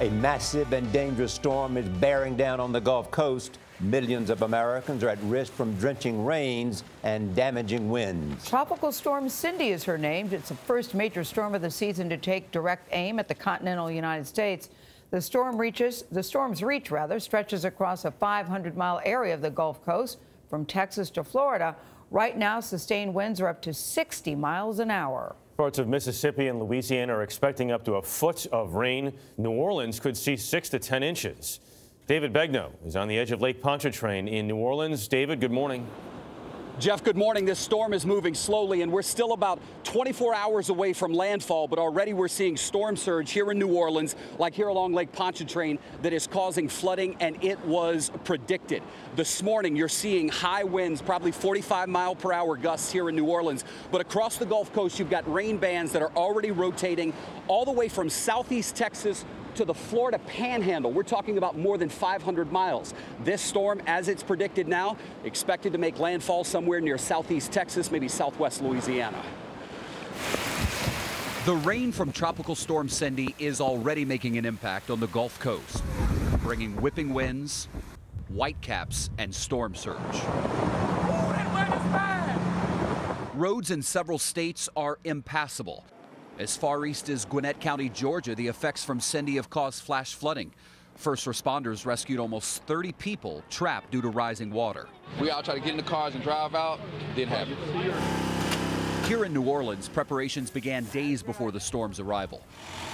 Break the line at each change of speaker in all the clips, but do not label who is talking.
A massive and dangerous storm is bearing down on the Gulf Coast. Millions of Americans are at risk from drenching rains and damaging winds.
Tropical Storm Cindy is her name. It's the first major storm of the season to take direct aim at the continental United States. The storm's reach stretches across a 500-mile area of the Gulf Coast from Texas to Florida. Right now, sustained winds are up to 60 miles an hour.
Parts of Mississippi and Louisiana are expecting up to a foot of rain. New Orleans could see 6 to 10 inches. David Begnaud is on the edge of Lake Pontchartrain in New Orleans. David, good morning.
Jeff, good morning. This storm is moving slowly, and we're still about 24 hours away from landfall, but already we're seeing storm surge here in New Orleans, like here along Lake Pontchartrain, that is causing flooding, and it was predicted. This morning, you're seeing high winds, probably 45-mile-per-hour gusts here in New Orleans, but across the Gulf Coast, you've got rain bands that are already rotating all the way from southeast Texas to the Florida Panhandle. We're talking about more than 500 miles. This storm, as it's predicted now, expected to make landfall somewhere near southeast Texas, maybe southwest Louisiana. The rain from Tropical Storm Cindy is already making an impact on the Gulf Coast, bringing whipping winds, whitecaps, and storm surge.
Ooh, that wind is bad.
Roads in several states are impassable. As far east as Gwinnett County, Georgia, the effects from Cindy have caused flash flooding. First responders rescued almost 30 people trapped due to rising water.
We all tried to get in the cars and drive out. Didn't happen.
Here in New Orleans, preparations began days before the storm's arrival.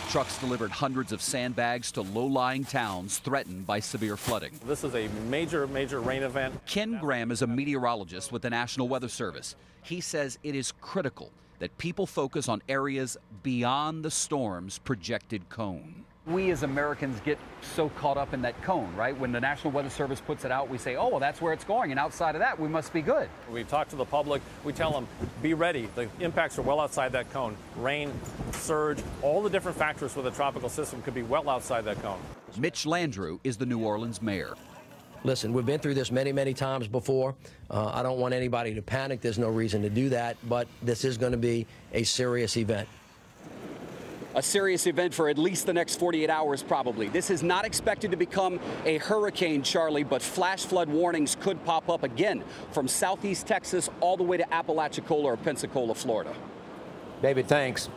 Trucks delivered hundreds of sandbags to low-lying towns threatened by severe flooding.
This is a major rain event.
Ken Graham is a meteorologist with the National Weather Service. He says it is critical that people focus on areas beyond the storm's projected cone. We as Americans get so caught up in that cone, right? When the National Weather Service puts it out, we say, oh, well, that's where it's going, and outside of that, we must be good.
We talk to the public. We tell them, be ready. The impacts are well outside that cone. Rain, surge, all the different factors with a tropical system could be well outside that cone.
Mitch Landrieu is the New Orleans mayor.
Listen, we've been through this many times before. I don't want anybody to panic. There's no reason to do that, but this is going to be a serious event.
A serious event for at least the next 48 hours, probably. This is not expected to become a hurricane, Charlie, but flash flood warnings could pop up again from southeast Texas all the way to Apalachicola or Pensacola, Florida.
David, thanks.